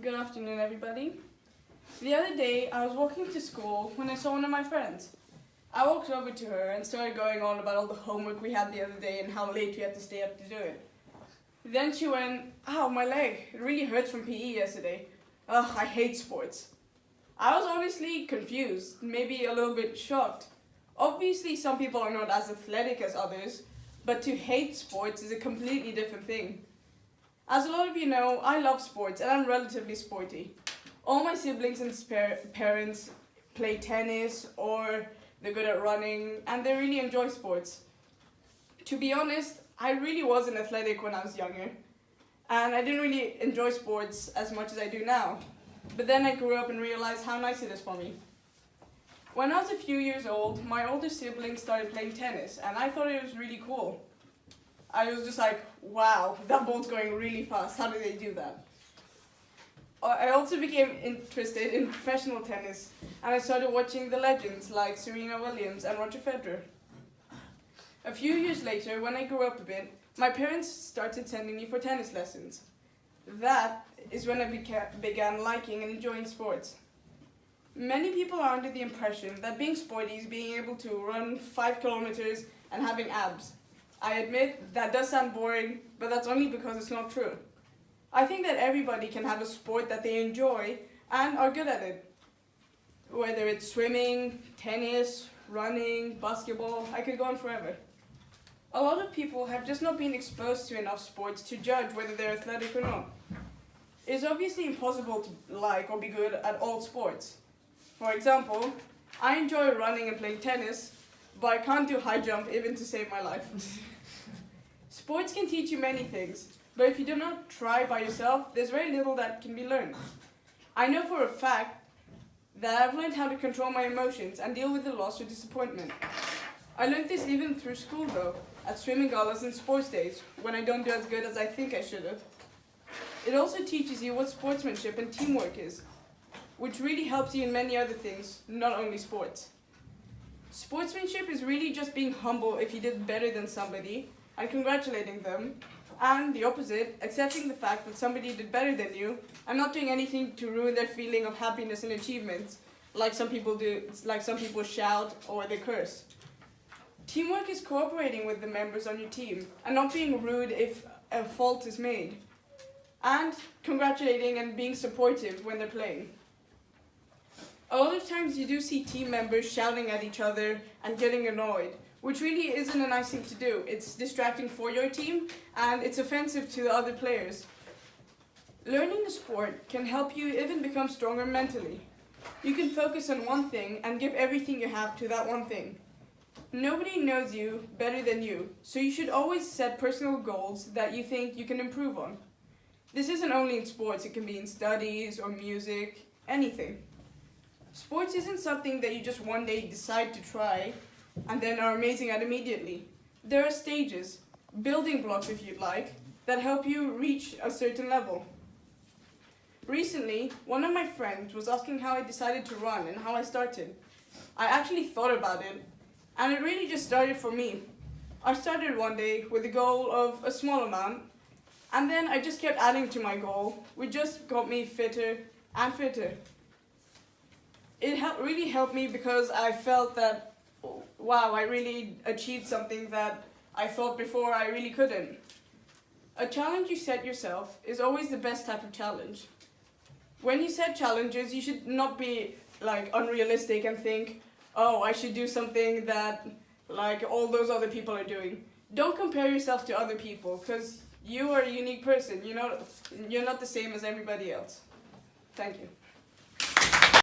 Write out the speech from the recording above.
Good afternoon, everybody. The other day, I was walking to school when I saw one of my friends. I walked over to her and started going on about all the homework we had the other day and how late we had to stay up to do it. Then she went, "Ow, my leg. It really hurts from PE yesterday. Ugh, I hate sports." I was honestly confused, maybe a little bit shocked. Obviously, some people are not as athletic as others, but to hate sports is a completely different thing. As a lot of you know, I love sports and I'm relatively sporty. All my siblings and parents play tennis or they're good at running and they really enjoy sports. To be honest, I really wasn't athletic when I was younger and I didn't really enjoy sports as much as I do now. But then I grew up and realized how nice it is for me. When I was a few years old, my older siblings started playing tennis and I thought it was really cool. I was just like, wow, that ball's going really fast. How do they do that? I also became interested in professional tennis and I started watching the legends like Serena Williams and Roger Federer. A few years later, when I grew up a bit, my parents started sending me for tennis lessons. That is when I began liking and enjoying sports. Many people are under the impression that being sporty is being able to run 5 kilometers and having abs. I admit that does sound boring, but that's only because it's not true. I think that everybody can have a sport that they enjoy and are good at it. Whether it's swimming, tennis, running, basketball, I could go on forever. A lot of people have just not been exposed to enough sports to judge whether they're athletic or not. It is obviously impossible to like or be good at all sports. For example, I enjoy running and playing tennis, but I can't do high jump even to save my life. Sports can teach you many things, but if you do not try by yourself, there's very little that can be learned. I know for a fact that I've learned how to control my emotions and deal with the loss or disappointment. I learned this even through school though, at swimming galas and sports days, when I don't do as good as I think I should have. It also teaches you what sportsmanship and teamwork is, which really helps you in many other things, not only sports. Sportsmanship is really just being humble if you did better than somebody and congratulating them, and the opposite, accepting the fact that somebody did better than you and not doing anything to ruin their feeling of happiness and achievements, like some people do, like some people shout or they curse. Teamwork is cooperating with the members on your team and not being rude if a fault is made, and congratulating and being supportive when they're playing. A lot of times you do see team members shouting at each other and getting annoyed, which really isn't a nice thing to do. It's distracting for your team and it's offensive to the other players. Learning a sport can help you even become stronger mentally. You can focus on one thing and give everything you have to that one thing. Nobody knows you better than you, so you should always set personal goals that you think you can improve on. This isn't only in sports, it can be in studies or music, anything. Sports isn't something that you just one day decide to try and then are amazing at immediately. There are stages, building blocks if you'd like, that help you reach a certain level. Recently, one of my friends was asking how I decided to run and how I started. I actually thought about it, and it really just started for me. I started one day with a goal of a small amount, and then I just kept adding to my goal, which just got me fitter and fitter. It really helped me because I felt that, wow, I really achieved something that I thought before I really couldn't. A challenge you set yourself is always the best type of challenge. When you set challenges, you should not be like unrealistic and think, oh, I should do something that like all those other people are doing. Don't compare yourself to other people because you are a unique person. You're not the same as everybody else. Thank you.